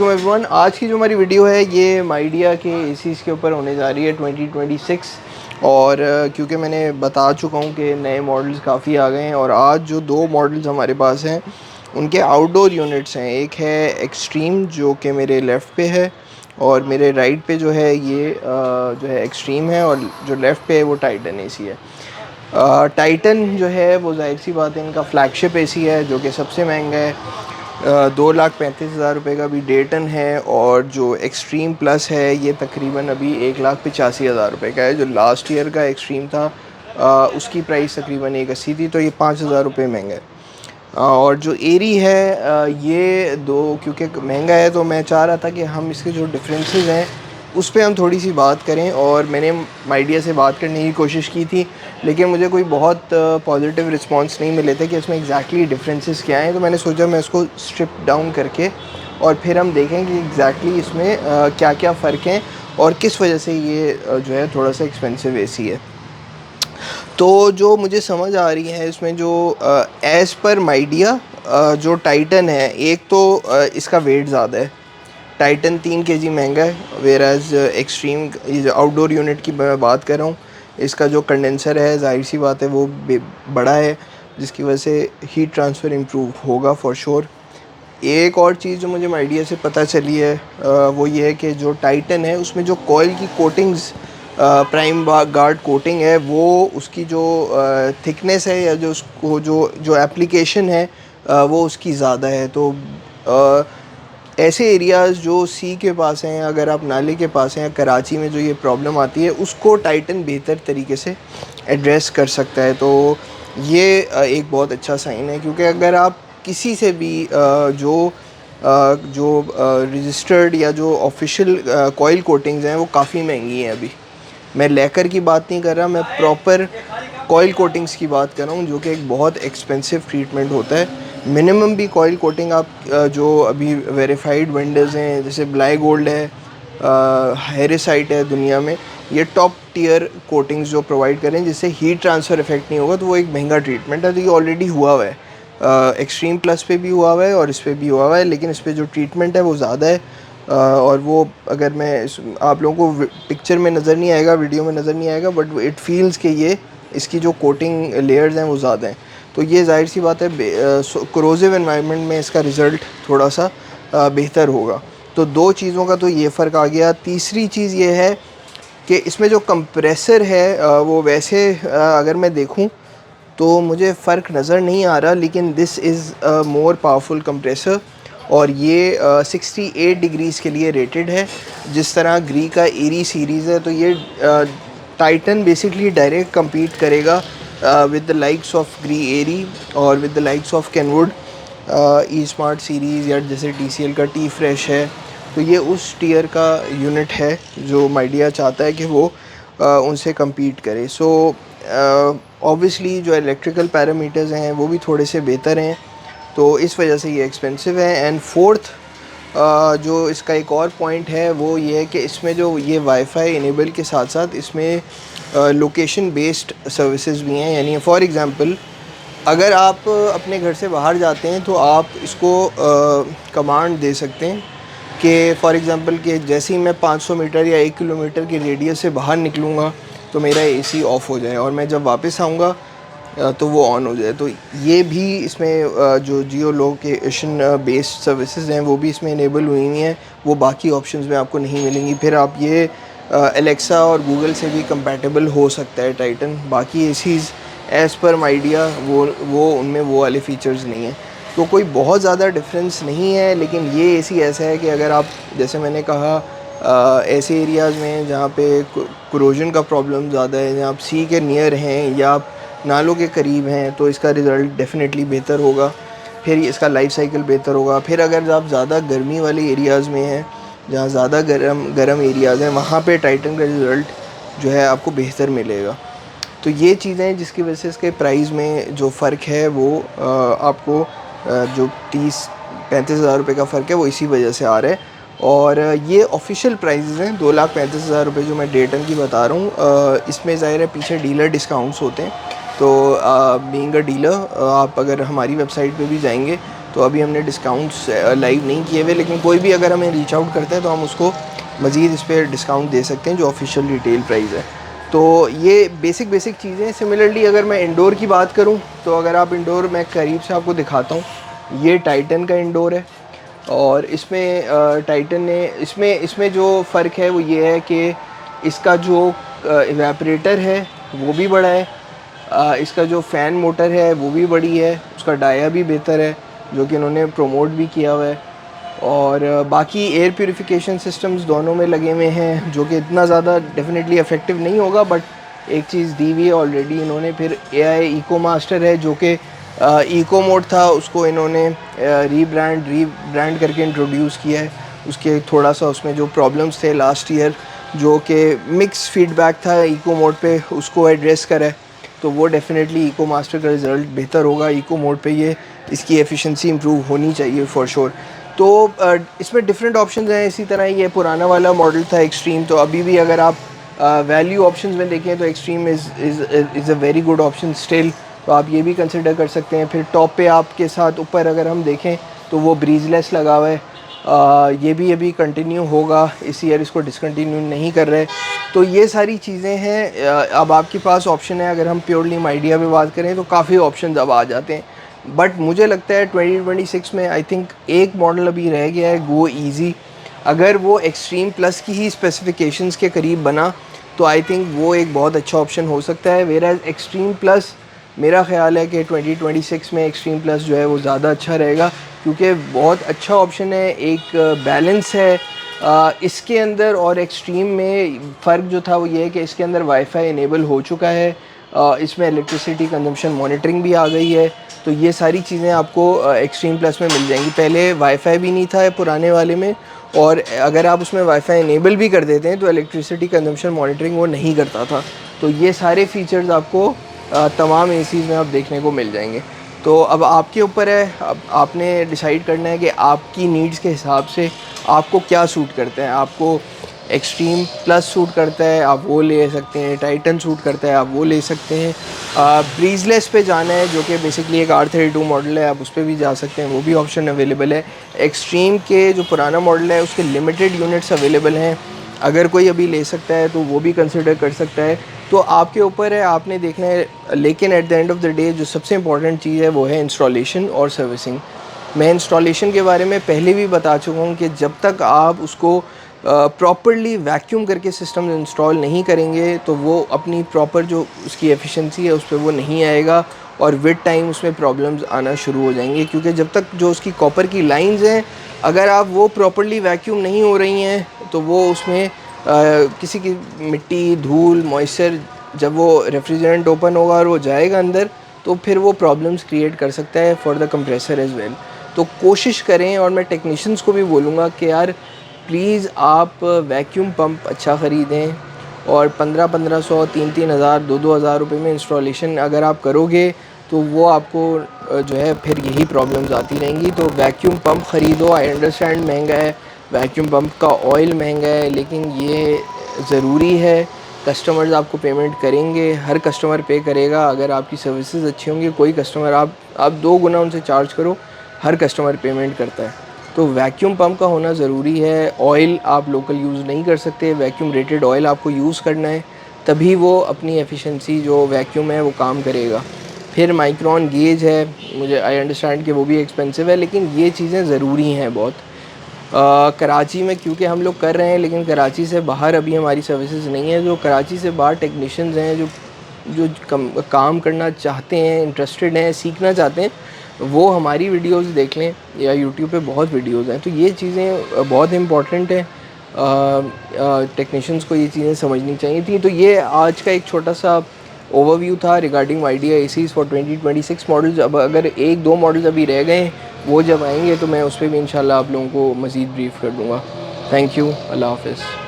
Everyone, आज की जो हमारी वीडियो है ये माइडिया के एसीज़ के ऊपर होने जा रही है 2026। और क्योंकि मैंने बता चुका हूँ कि नए मॉडल्स काफ़ी आ गए हैं और आज जो दो मॉडल्स हमारे पास हैं उनके आउटडोर यूनिट्स हैं। एक है एक्सट्रीम जो कि मेरे लेफ़्ट पे है और मेरे राइट पे जो है ये जो है एक्सट्रीम है, और जो लेफ़्ट पे है वो टाइटन एसी है। टाइटन जो है वो जाहिर सी बात है इनका फ्लैगशिप एसी है जो कि सबसे महंगा है। 2,35,000 रुपये का भी डेटन है, और जो एक्सट्रीम प्लस है ये तकरीबन अभी 1,85,000 रुपये का है। जो लास्ट ईयर का एक्सट्रीम था उसकी प्राइस तकरीबन 1,80 थी, तो ये 5,000 रुपये महंगा है। और जो एरी है ये दो क्योंकि महंगा है, तो मैं चाह रहा था कि हम इसके जो डिफरेंसेस हैं उस पर हम थोड़ी सी बात करें। और मैंने माइडिया से बात करने की कोशिश की थी, लेकिन मुझे कोई बहुत पॉजिटिव रिस्पांस नहीं मिले थे कि इसमें एग्जैक्टली डिफरेंसेस क्या हैं। तो मैंने सोचा मैं इसको स्ट्रिप डाउन करके और फिर हम देखें कि एग्जैक्टली इसमें क्या क्या फ़र्क हैं और किस वजह से ये जो है थोड़ा सा एक्सपेंसिव एसी है। तो जो मुझे समझ आ रही है इसमें जो एज़ पर माइडिया जो टाइटन है, एक तो इसका वेट ज़्यादा है। टाइटन 3 kg महंगा है, वेयर एज़ एक्सट्रीम ये जो आउटडोर यूनिट की मैं बात कर रहा हूँ, इसका जो कंडेंसर है जाहिर सी बात है वो बड़ा है, जिसकी वजह से हीट ट्रांसफ़र इम्प्रूव होगा फॉर श्योर। एक और चीज़ जो मुझे आइडिया से पता चली है वो ये है कि जो टाइटन है उसमें जो कॉइल की कोटिंग्स प्राइम गार्ड कोटिंग है, वो उसकी जो थिकनेस है या जो उसको जो जो एप्लीकेशन है वो उसकी ज़्यादा है। तो ऐसे एरियाज़ जो सी के पास हैं, अगर आप नाले के पास हैं या कराची में जो ये प्रॉब्लम आती है उसको टाइटन बेहतर तरीके से एड्रेस कर सकता है। तो ये एक बहुत अच्छा साइन है, क्योंकि अगर आप किसी से भी जो रजिस्टर्ड या जो ऑफिशियल कॉइल कोटिंग्स हैं वो काफ़ी महंगी हैं। अभी मैं लेकर की बात नहीं कर रहा, मैं प्रॉपर कॉइल कोटिंग्स की बात कर रहा हूँ, जो कि एक बहुत एक्सपेंसिव ट्रीटमेंट होता है। मिनिमम भी कॉइल कोटिंग आप जो अभी वेरीफाइड वेंडर्स हैं जैसे ब्लाई गोल्ड है, हेरिसाइट है, दुनिया में ये टॉप टियर कोटिंग्स जो प्रोवाइड करें जिससे हीट ट्रांसफ़र इफेक्ट नहीं होगा, तो वो एक महंगा ट्रीटमेंट है। तो ये ऑलरेडी हुआ हुआ है, एक्सट्रीम प्लस पे भी हुआ हुआ है और इस पर भी हुआ हुआ है, लेकिन इस पर जो ट्रीटमेंट है वो ज़्यादा है। और वो अगर मैं आप लोगों को पिक्चर में नज़र नहीं आएगा, वीडियो में नज़र नहीं आएगा, बट इट फील्स कि ये इसकी जो कोटिंग लेयर्स हैं वो ज़्यादा हैं। तो ये जाहिर सी बात है कोरोसिव एनवायरनमेंट में इसका रिज़ल्ट थोड़ा सा बेहतर होगा। तो दो चीज़ों का तो ये फ़र्क आ गया। तीसरी चीज़ ये है कि इसमें जो कंप्रेसर है वो वैसे अगर मैं देखूं तो मुझे फ़र्क नज़र नहीं आ रहा, लेकिन this is more powerful compressor, और ये 68 डिग्रीज़ के लिए रेटेड है। जिस तरह ग्री का एरी सीरीज़ है, तो ये टाइटन बेसिकली डायरेक्ट compete करेगा विद द लाइक्स ऑफ ग्री एरी और with the likes of Kenwood E smart series, या जैसे TCL का टी फ्रेश है। तो ये उस टीयर का यूनिट है जो माइडिया चाहता है कि वो उनसे compete करे। सो ऑब्वियसली जो इलेक्ट्रिकल पैरामीटर्स हैं वो भी थोड़े से बेहतर हैं, तो इस वजह से ये एक्सपेंसिव है। एंड फोर्थ जो इसका एक और पॉइंट है वो ये है कि इसमें जो ये वाईफाई इनेबल के साथ साथ इसमें लोकेशन बेस्ड सर्विसेज भी हैं। यानी फॉर एग्ज़ाम्पल अगर आप अपने घर से बाहर जाते हैं तो आप इसको कमांड दे सकते हैं कि फॉर एग्ज़ाम्पल कि जैसे ही मैं 500 मीटर या 1 किलोमीटर के रेडियस से बाहर निकलूँगा तो मेरा एसी ऑफ़ हो जाए, और मैं जब वापस आऊँगा तो वो ऑन हो जाए। तो ये भी इसमें जो जियो लोकेशन बेस्ड सर्विसेज हैं वो भी इसमें इनेबल हुई हुई हैं, वो बाकी ऑप्शंस में आपको नहीं मिलेंगी। फिर आप ये एलेक्सा और गूगल से भी कंपैटिबल हो सकता है टाइटन। बाकी एसीज़ एज़ पर माइडिया वो उनमें वो वाले फ़ीचर्स नहीं हैं, तो कोई बहुत ज़्यादा डिफरेंस नहीं है। लेकिन ये एसी ऐसा है कि अगर आप जैसे मैंने कहा ऐसे एरियाज़ में जहाँ पे कोरोजन का प्रॉब्लम ज़्यादा है, जहाँ आप सी के नियर हैं या आप नालों के करीब हैं, तो इसका रिज़ल्ट डेफिनेटली बेहतर होगा। फिर इसका लाइफ साइकिल बेहतर होगा। फिर अगर आप ज़्यादा गर्मी वाले एरियाज़ में हैं, जहाँ ज़्यादा गर्म एरियाज़ हैं, वहाँ पे टाइटन का रिज़ल्ट जो है आपको बेहतर मिलेगा। तो ये चीज़ें हैं जिसकी वजह से इसके प्राइस में जो फ़र्क है वो आपको जो 30-35 हज़ार रुपये का फ़र्क है वो इसी वजह से आ रहा है। और ये ऑफिशियल प्राइसेस हैं 2,35,000 रुपये जो मैं डेटन की बता रहा हूँ। इसमें ज़ाहिर है पीछे डीलर डिस्काउंट्स होते हैं। तो बीइंग अ डीलर आप अगर हमारी वेबसाइट पे भी जाएंगे तो अभी हमने डिस्काउंट्स लाइव नहीं किए हुए, लेकिन कोई भी अगर हमें रीच आउट करता है तो हम उसको मज़ीद इस पर डिस्काउंट दे सकते हैं जो ऑफिशियल रिटेल प्राइस है। तो ये बेसिक चीज़ें। सिमिलरली अगर मैं इंडोर की बात करूँ तो अगर आप इंडोर, मैं करीब से आपको दिखाता हूँ, ये टाइटन का इंडोर है। और इसमें टाइटन ने इसमें जो फ़र्क है वो ये है कि इसका जो इवेपरेटर है वो भी बड़ा है, इसका जो फ़ैन मोटर है वो भी बड़ी है, उसका डाया भी बेहतर है जो कि इन्होंने प्रमोट भी किया हुआ है। और बाकी एयर प्योरीफिकेशन सिस्टम्स दोनों में लगे हुए हैं जो कि इतना ज़्यादा डेफिनेटली इफ़ेक्टिव नहीं होगा, बट एक चीज़ दी हुई है ऑलरेडी इन्होंने। फिर AI इको मास्टर है जो कि इको मोड था, उसको इन्होंने रीब्रांड करके इंट्रोड्यूस किया है। उसके थोड़ा सा उसमें जो प्रॉब्लम्स थे लास्ट ईयर जो कि मिक्स फीडबैक था इको मोड पे, उसको एड्रेस करा है। तो वो डेफिनेटली इको मास्टर का रिज़ल्ट बेहतर होगा इको मोड पे, ये इसकी एफिशिएंसी इंप्रूव होनी चाहिए फॉर श्योर। तो इसमें डिफरेंट ऑप्शंस हैं। इसी तरह ये पुराना वाला मॉडल था एक्सट्रीम, तो अभी भी अगर आप वैल्यू ऑप्शंस में देखें तो extreme is a very good option still, तो आप ये भी कंसिडर कर सकते हैं। फिर टॉप पे आपके साथ ऊपर अगर हम देखें तो वो ब्रीजलेस लगा हुआ है, ये भी अभी कंटिन्यू होगा इस ईयर, इसको डिसकंटिन्यू नहीं कर रहे। तो ये सारी चीज़ें हैं। अब आपके पास ऑप्शन है, अगर हम प्योरली माइडिया पे बात करें तो काफ़ी ऑप्शन अब आ जाते हैं। बट मुझे लगता है 2026 में आई थिंक एक मॉडल अभी रह गया है, गो ईजी। अगर वो एक्सट्रीम प्लस की ही स्पेसिफिकेशंस के करीब बना तो आई थिंक वो एक बहुत अच्छा ऑप्शन हो सकता है। वेयर एक्सट्रीम प्लस मेरा ख़्याल है कि 2026 में एक्सट्रीम प्लस जो है वो ज़्यादा अच्छा रहेगा, क्योंकि बहुत अच्छा ऑप्शन है, एक बैलेंस है इसके अंदर। और एक्सट्रीम में फ़र्क जो था वो ये है कि इसके अंदर वाईफाई इनेबल हो चुका है, इसमें इलेक्ट्रिसिटी कंजम्पशन मॉनिटरिंग भी आ गई है। तो ये सारी चीज़ें आपको एक्सट्रीम प्लस में मिल जाएंगी। पहले वाईफाई भी नहीं था पुराने वाले में, और अगर आप उसमें वाईफाई इनेबल भी कर देते हैं तो इलेक्ट्रिसिटी कंजम्पशन मॉनिटरिंग वो नहीं करता था। तो ये सारे फीचर्स आपको तमाम एसीज़ में आप देखने को मिल जाएंगे। तो अब आपके ऊपर है, अब आपने डिसाइड करना है कि आपकी नीड्स के हिसाब से आपको क्या सूट करता है। आपको एक्सट्रीम प्लस सूट करता है आप वो ले सकते हैं, टाइटन सूट करता है आप वो ले सकते हैं, ब्रीजलेस पे जाना है जो कि बेसिकली एक R32 मॉडल है, आप उस पर भी जा सकते हैं, वो भी ऑप्शन अवेलेबल है। एक्सट्रीम के जो पुराना मॉडल है उसके लिमिटेड यूनिट्स अवेलेबल हैं, अगर कोई अभी ले सकता है तो वो भी कंसिडर कर सकता है। तो आपके ऊपर है, आपने देखना है। लेकिन at the end of the day जो सबसे इंपॉर्टेंट चीज़ है वो है इंस्टॉलेशन और सर्विसिंग। मैं इंस्टॉलेशन के बारे में पहले भी बता चुका हूँ कि जब तक आप उसको प्रॉपरली वैक्यूम करके सिस्टम इंस्टॉल नहीं करेंगे तो वो अपनी प्रॉपर जो उसकी एफिशिएंसी है उस पर वो नहीं आएगा, और विद टाइम उसमें प्रॉब्लम्स आना शुरू हो जाएंगे। क्योंकि जब तक जो उसकी कॉपर की लाइंस हैं अगर आप वो प्रॉपरली वैक्यूम नहीं हो रही हैं तो वो उसमें किसी की मिट्टी, धूल, मॉइस्चर, जब वो रेफ्रिजरेंट ओपन होगा और वो जाएगा अंदर तो फिर वो प्रॉब्लम्स क्रिएट कर सकता है for the compressor as well. तो कोशिश करें, और मैं टेक्नीशियंस को भी बोलूँगा कि यार प्लीज़ आप वैक्यूम पंप अच्छा ख़रीदें, और 1500 3 हज़ार 2 हज़ार रुपये में इंस्टॉलेशन अगर आप करोगे तो वो आपको जो है फिर यही प्रॉब्लम्स आती रहेंगी। तो वैक्यूम पंप ख़रीदो। आई अंडरस्टैंड महंगा है, वैक्यूम पंप का ऑयल महंगा है, लेकिन ये ज़रूरी है। कस्टमर्स आपको पेमेंट करेंगे, हर कस्टमर पे करेगा अगर आपकी सर्विसेज अच्छी होंगी। कोई कस्टमर आप 2 गुना उनसे चार्ज करो, हर कस्टमर पेमेंट करता है। तो वैक्यूम पंप का होना ज़रूरी है। ऑयल आप लोकल यूज़ नहीं कर सकते, वैक्यूम रेटेड ऑयल आपको यूज़ करना है, तभी वो अपनी एफिशिएंसी जो वैक्यूम है वो काम करेगा। फिर माइक्रोन गेज है, मुझे आई अंडरस्टैंड कि वो भी एक्सपेंसिव है, लेकिन ये चीज़ें ज़रूरी हैं बहुत। कराची में क्योंकि हम लोग कर रहे हैं, लेकिन कराची से बाहर अभी हमारी सर्विसेज नहीं है। जो कराची से बाहर टेक्नीशियंस हैं जो जो काम करना चाहते हैं, इंटरेस्टेड हैं, सीखना चाहते हैं, वो हमारी वीडियोस देख लें, या यूट्यूब पे बहुत वीडियोस हैं। तो ये चीज़ें बहुत इम्पॉर्टेंट हैं, टेक्नीशियंस को ये चीज़ें समझनी चाहिए थी। तो ये आज का एक छोटा सा ओवरव्यू था regarding idea ACs for 2026 models. अब अगर 1-2 मॉडल्स अभी रह गए हैं, वो जब आएंगे तो मैं उस पर भी इंशाल्लाह आप लोगों को मज़ीद ब्रीफ़ कर दूँगा। थैंक यू, अल्लाह हाफ़िज़।